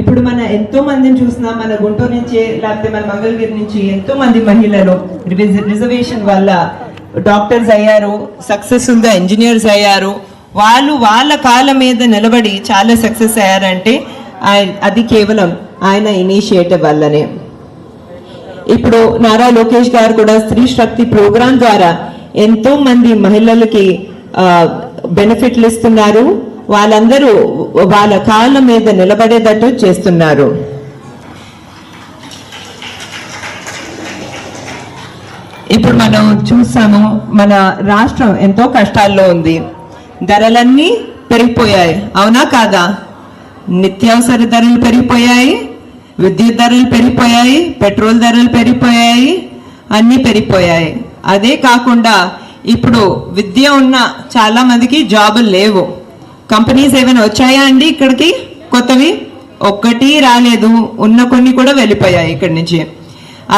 ఇప్పుడు మన ఎంతో మందిని చూస్తున్నాం, మన గుంటూరు నుంచి లేకపోతే మన మంగళగిరి నుంచి ఎంతో మంది మహిళలు రిజర్వేషన్ వల్ల డాక్టర్స్ అయ్యారు, సక్సెస్ఫుల్ గా ఇంజనీర్స్ అయ్యారు. వాళ్ళు వాళ్ళ కాళ్ళ మీద నిలబడి చాలా సక్సెస్ అయ్యారంటే అది కేవలం ఆయన ఇనిషియేటివ్ వల్లనే. ఇప్పుడు నారా లోకేష్ గారు కూడా స్త్రీ శక్తి ప్రోగ్రాం ద్వారా ఎంతో మంది మహిళలకి బెనిఫిట్లు ఇస్తున్నారు. వాళ్ళందరూ వాళ్ళ కాళ్ళ మీద నిలబడేటట్టు చేస్తున్నారు. ఇప్పుడు మనం చూసాము, మన రాష్ట్రం ఎంతో కష్టాల్లో ఉంది. ధరలన్నీ పెరిగిపోయాయి, అవునా కాదా? నిత్యావసర ధరలు పెరిగిపోయాయి, విద్యుత్ ధరలు పెరిగిపోయాయి, పెట్రోల్ ధరలు పెరిగిపోయాయి, అన్నీ పెరిగిపోయాయి. అదే కాకుండా ఇప్పుడు విద్య ఉన్న చాలా మందికి జాబులు లేవు. కంపెనీస్ ఏమైనా వచ్చాయా అండి ఇక్కడికి? కొత్తవి ఒక్కటి రాలేదు, ఉన్న కొన్ని కూడా వెళ్ళిపోయాయి ఇక్కడి నుంచి.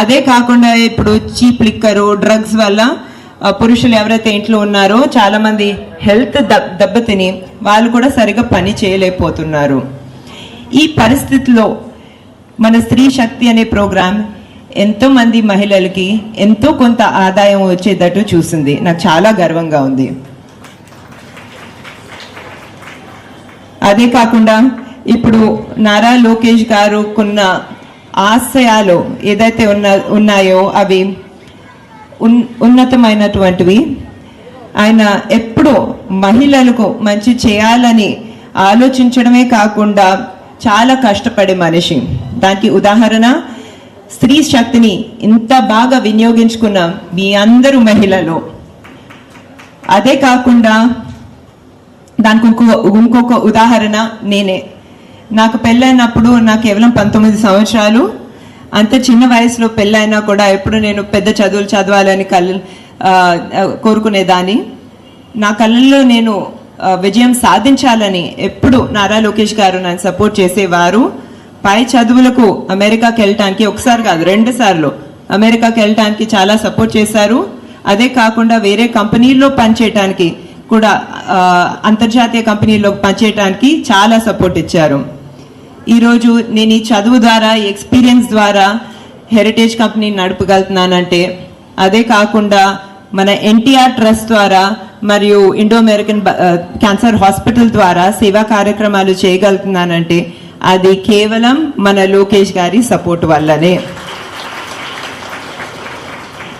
అదే కాకుండా ఇప్పుడు చీప్ లిక్కరు, డ్రగ్స్ వల్ల పురుషులు ఎవరైతే ఇంట్లో ఉన్నారో చాలా మంది హెల్త్ దెబ్బతిని వాళ్ళు కూడా సరిగా పని చేయలేకపోతున్నారు. ఈ పరిస్థితిలో మన స్త్రీ శక్తి అనే ప్రోగ్రాం ఎంతో మంది మహిళలకి ఎంతో కొంత ఆదాయం వచ్చేటట్టు చూసింది. నాకు చాలా గర్వంగా ఉంది. అదే కాకుండా ఇప్పుడు నారా లోకేష్ గారు కొన్న ఆశయాలు ఏదైతే ఉన్నాయో అవి ఉన్నతమైనటువంటివి. ఆయన ఎప్పుడూ మహిళలకు మంచి చేయాలని ఆలోచించడమే కాకుండా చాలా కష్టపడే మనిషి. దానికి ఉదాహరణ స్త్రీ శక్తిని ఇంత బాగా వినియోగించుకున్న మీ అందరూ మహిళలు. అదే కాకుండా దానికి ఇంకొక ఉదాహరణ నేనే. నాకు పెళ్ళైనప్పుడు నాకు కేవలం 19 సంవత్సరాలు. అంత చిన్న వయసులో పెళ్ళైనా కూడా ఎప్పుడు నేను పెద్ద చదువులు చదవాలని కోరుకునేదాన్ని. నా కళ్ళల్లో నేను విజయం సాధించాలని ఎప్పుడు నారా లోకేష్ గారు నన్ను సపోర్ట్ చేసేవారు. పై చదువులకు అమెరికాకి వెళ్ళటానికి ఒకసారి కాదు 2 సార్లు అమెరికాకి వెళ్ళటానికి చాలా సపోర్ట్ చేశారు. అదే కాకుండా వేరే కంపెనీల్లో పనిచేయటానికి కూడా, అంతర్జాతీయ కంపెనీలో పనిచేయటానికి చాలా సపోర్ట్ ఇచ్చారు. ఈరోజు నేను ఈ చదువు ద్వారా, ఈ ఎక్స్పీరియన్స్ ద్వారా హెరిటేజ్ కంపెనీ నడపగలుగుతున్నానంటే, అదే కాకుండా మన ఎన్టీఆర్ ట్రస్ట్ ద్వారా మరియు ఇండో అమెరికన్ క్యాన్సర్ హాస్పిటల్ ద్వారా సేవా కార్యక్రమాలు చేయగలుగుతున్నానంటే అది కేవలం మన లోకేష్ గారి సపోర్ట్ వల్లనే.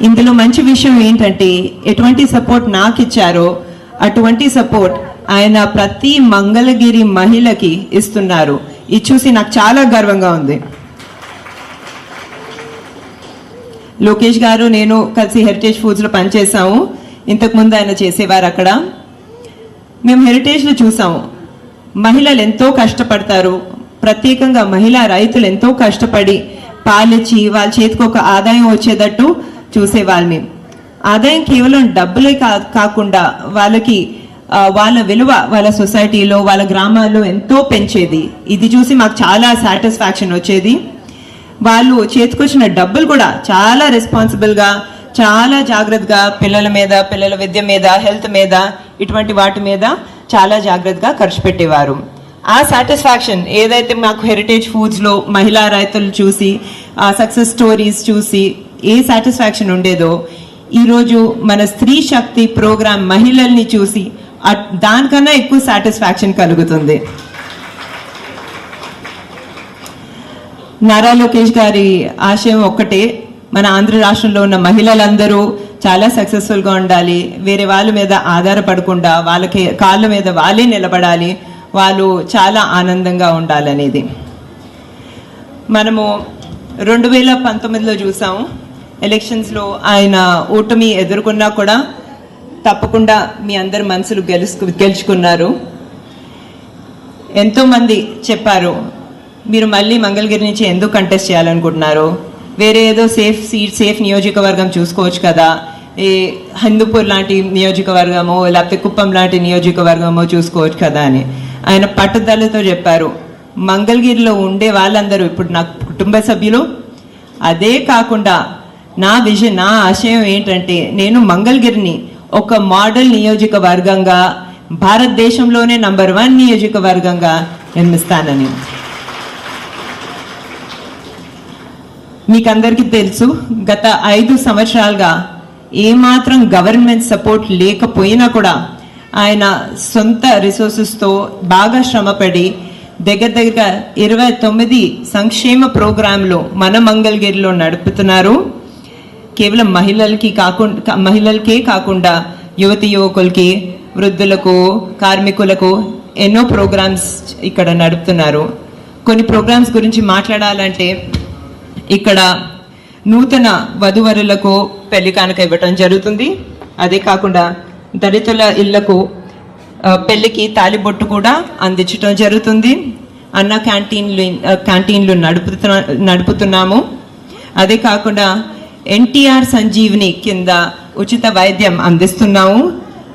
ఇందులో మంచి విషయం ఏంటంటే, ఎటువంటి సపోర్ట్ నాకు ఇచ్చారో అటువంటి సపోర్ట్ ఆయన ప్రతి మంగళగిరి మహిళకి ఇస్తున్నారు. ఇది చూసి నాకు చాలా గర్వంగా ఉంది. లోకేష్ గారు నేను కలిసి హెరిటేజ్ ఫుడ్స్లో పనిచేసాము. ఇంతకుముందు ఆయన చేసేవారు అక్కడ. మేము హెరిటేజ్లో చూసాము, మహిళలు ఎంతో కష్టపడతారు. ప్రత్యేకంగా మహిళా రైతులు ఎంతో కష్టపడి పాలిచ్చి వాళ్ళ చేతికి ఒక ఆదాయం వచ్చేటట్టు చూసేవాళ్ళని. ఆదాయం కేవలం డబ్బులే కాకుండా వాళ్ళకి వాళ్ళ విలువ వాళ్ళ సొసైటీలో, వాళ్ళ గ్రామాల్లో ఎంతో పెంచేది. ఇది చూసి మాకు చాలా సాటిస్ఫాక్షన్ వచ్చేది. వాళ్ళు చేతికొచ్చిన డబ్బులు కూడా చాలా రెస్పాన్సిబుల్గా, చాలా జాగ్రత్తగా పిల్లల మీద, పిల్లల విద్య మీద, హెల్త్ మీద, ఇటువంటి వాటి మీద చాలా జాగ్రత్తగా ఖర్చు పెట్టేవారు. ఆ సాటిస్ఫాక్షన్ ఏదైతే మాకు హెరిటేజ్ ఫుడ్స్లో మహిళా రైతులు చూసి, ఆ సక్సెస్ స్టోరీస్ చూసి ఏ సాటిస్ఫాక్షన్ ఉండేదో, ఈరోజు మన స్త్రీ శక్తి ప్రోగ్రాం మహిళల్ని చూసి దానికన్నా ఎక్కువ సాటిస్ఫాక్షన్ కలుగుతుంది. నారా లోకేష్ గారి ఆశయం ఒక్కటే, మన ఆంధ్ర రాష్ట్రంలో ఉన్న మహిళలందరూ చాలా సక్సెస్ఫుల్గా ఉండాలి, వేరే వాళ్ళ మీద ఆధారపడకుండా వాళ్ళకి కాళ్ళ మీద వాళ్ళే నిలబడాలి, వాళ్ళు చాలా ఆనందంగా ఉండాలనేది. మనము 2019లో చూసాము, ఎలక్షన్స్లో ఆయన ఓటమి ఎదుర్కొన్నా కూడా తప్పకుండా మీ అందరి మనసులు గెలుచుకున్నారు. ఎంతోమంది చెప్పారు, మీరు మళ్ళీ మంగళగిరి నుంచి ఎందుకు కంటెస్ట్ చేయాలనుకుంటున్నారు, వేరే ఏదో సేఫ్ నియోజకవర్గం చూసుకోవచ్చు కదా, ఈ హిందూపూర్ లాంటి నియోజకవర్గమో లేకపోతే కుప్పం లాంటి నియోజకవర్గమో చూసుకోవచ్చు కదా అని ఆయన పట్టుదలతో చెప్పారు. మంగళగిరిలో ఉండే వాళ్ళందరూ ఇప్పుడు నా కుటుంబ సభ్యులు. అదే కాకుండా నా విజన్, నా ఆశయం ఏంటంటే, నేను మంగళగిరిని ఒక మోడల్ నియోజకవర్గంగా, భారతదేశంలోనే నంబర్ 1 నియోజకవర్గంగా నిర్మిస్తానని. మీకందరికీ తెలుసు గత 5 సంవత్సరాలుగా ఏమాత్రం గవర్నమెంట్ సపోర్ట్ లేకపోయినా కూడా ఆయన సొంత రిసోర్సెస్తో బాగా శ్రమపడి దగ్గర 29 సంక్షేమ ప్రోగ్రాంలు మన మంగళగిరిలో నడుపుతున్నారు. కేవలం మహిళలకే కాకుండా యువతి యువకులకి, వృద్ధులకు, కార్మికులకు ఎన్నో ప్రోగ్రామ్స్ ఇక్కడ నడుపుతున్నారు. కొన్ని ప్రోగ్రామ్స్ గురించి మాట్లాడాలంటే ఇక్కడ నూతన వధువరులకు పెళ్లి కానుక ఇవ్వటం జరుగుతుంది. అదే కాకుండా దళితుల ఇళ్లకు పెళ్లికి తాలిబొట్టు కూడా అందించడం జరుగుతుంది. అన్న క్యాంటీన్లు నడుపుతున్నాము. అదే కాకుండా ఎన్టీఆర్ సంజీవిని కింద ఉచిత వైద్యం అందిస్తున్నాము.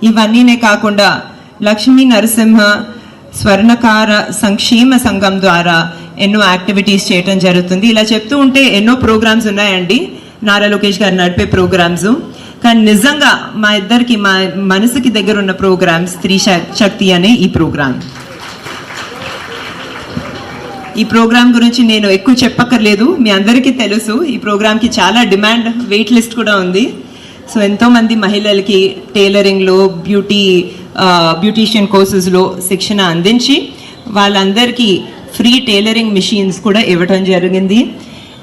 ఇవన్నీనే కాకుండా లక్ష్మీ నరసింహ స్వర్ణకార సంక్షేమ సంఘం ద్వారా ఎన్నో యాక్టివిటీస్ చేయటం జరుగుతుంది. ఇలా చెప్తూ ఉంటే ఎన్నో ప్రోగ్రామ్స్ ఉన్నాయండి, నారా లోకేష్ గారు నడిపే ప్రోగ్రామ్స్. కానీ నిజంగా మా ఇద్దరికి మా మనసుకి దగ్గర ఉన్న ప్రోగ్రామ్ స్త్రీ శక్తి అనే ఈ ప్రోగ్రామ్. ఈ ప్రోగ్రామ్ గురించి నేను ఎక్కువ చెప్పక్కర్లేదు, మీ అందరికీ తెలుసు. ఈ ప్రోగ్రామ్కి చాలా డిమాండ్, వెయిట్ లిస్ట్ కూడా ఉంది. సో ఎంతోమంది మహిళలకి టైలరింగ్లో, బ్యూటీషియన్ కోర్సెస్లో శిక్షణ అందించి వాళ్ళందరికీ ఫ్రీ టైలరింగ్ మిషన్స్ కూడా ఇవ్వటం జరిగింది.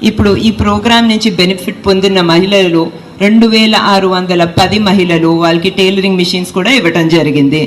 ఇప్పుడు ఈ ప్రోగ్రామ్ నుంచి బెనిఫిట్ పొందిన మహిళలు 2610 మహిళలు, వాళ్ళకి టైలరింగ్ మిషన్స్ కూడా ఇవ్వటం జరిగింది.